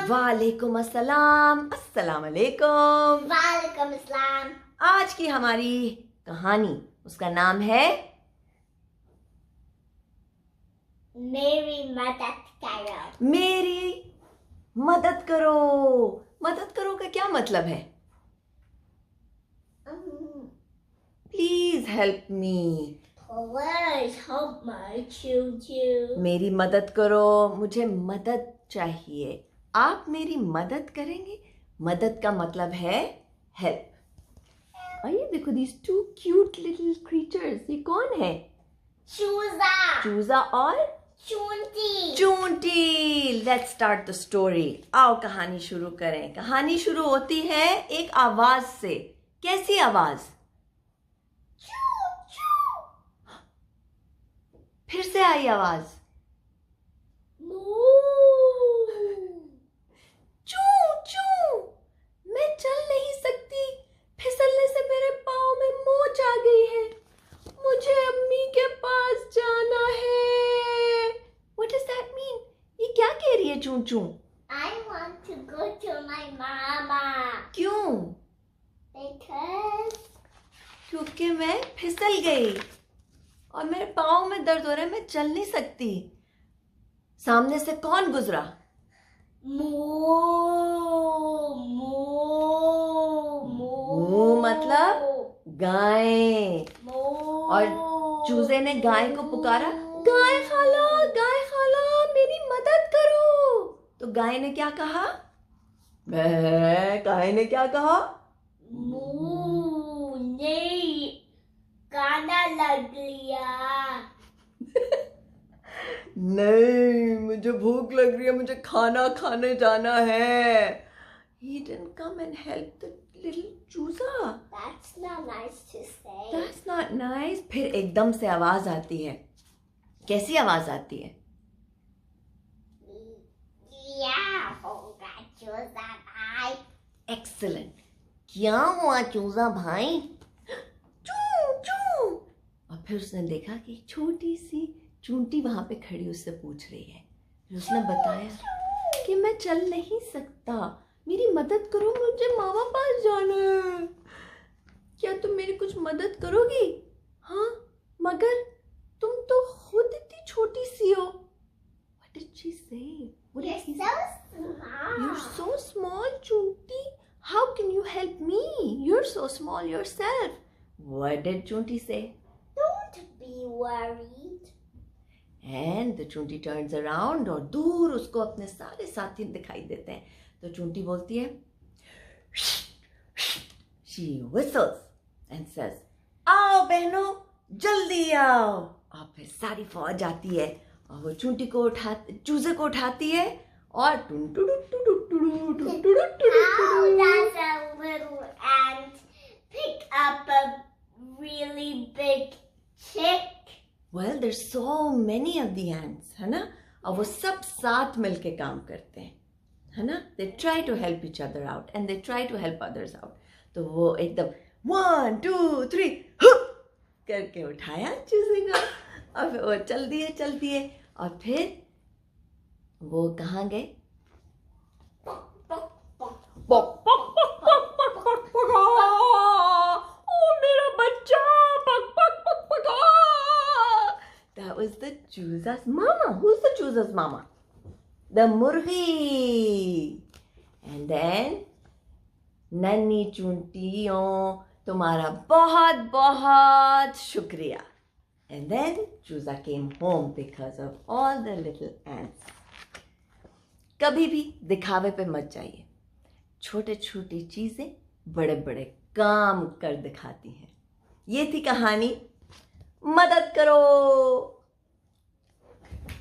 वालेकुम अस्सलाम। अस्सलाम वालेकुम। वालेकुम अस्सलाम। आज की हमारी कहानी, उसका नाम है मेरी मदद करो। मेरी मदद करो। मदद करो का क्या मतलब है? Please help me. Please help my choo-choo. मेरी मदद करो, मुझे मदद चाहिए। आप मेरी मदद करेंगे? मदद का मतलब है हेल्प। आइए देखो, these two cute little creatures, ये कौन है? चूजा, चूजा और चूंटी। चूंटी। Let's start the story. आओ कहानी शुरू करें। कहानी शुरू होती है एक आवाज से। कैसी आवाज? चू चू। फिर से आई आवाज। चू चू। मैं चल नहीं सकती, फिसलने से मेरे पाँव में मोच आ गई है। मुझे अम्मी के पास जाना है। What does that mean? ये क्या कह रही है चू चू? I want to go to my mama. क्यों? Because क्योंकि मैं फिसल गई और मेरे पाँव में दर्द हो रहा है, मैं चल नहीं सकती। सामने से कौन गुजरा? moo मतलब गाय। moo। और चूजे ने गाय को पुकारा, गाय खाला मेरी मदद करो। तो गाय ने क्या कहा? गाय ने क्या कहा? moo नहीं, गाना लग लिया। नहीं, मुझे भूख लग रही है, मुझे खाना खाने जाना है। He didn't come and help the little चूजा। That's not nice to say. That's not nice। फिर एकदम से आवाज आती है। कैसी आवाज आती है? क्या होगा चूजा भाई? एक्सीलेंट। क्या हुआ चूजा भाई? चू चू। और फिर उसने देखा कि एक छोटी सी चूंटी वहां पे खड़ी उससे पूछ रही है। फिर उसने बताया कि मैं चल नहीं सकता, मेरी मदद करो, मुझे मामा पास जाना है। क्या तुम मेरी कुछ मदद करोगी? हाँ, मगर तुम तो खुद इतनी छोटी सी हो। What did she say? What You're did he so say? small. You're so small, Chunti. How can you help me? You're so small yourself. What did Chunti say? Don't be worried. And the Chunti turns around और दूर उसको अपने सारे साथी दिखाई देते हैं। तो चूंटी बोलती है, she whistles and says, आओ बहनों, जल्दी आओ। और फिर सारी फौज आती है और वो चूंटी को चूजे को उठाती है और How does a little ant pick up a really big chick? Well, there's so many of the ants, है ना? और वो सब साथ मिलके काम करते हैं, है ना? They try to help each other out and they try to help others out. तो वो एकदम 1 2 3 करके उठाया चूजे को और फिर वो चल दिए और फिर वो कहाँ गए? मेरा बच्चा। That was the choosa's mama. Who's the choosa's mama? The मुर्गी। And then नन्ही चूंटियों, तुम्हारा बहुत बहुत शुक्रिया। And then चूजा came home because of all the little ants. कभी भी दिखावे पे मत जाइए। छोटे छोटी चीजें बड़े बड़े काम कर दिखाती हैं। ये थी कहानी। मदद करो।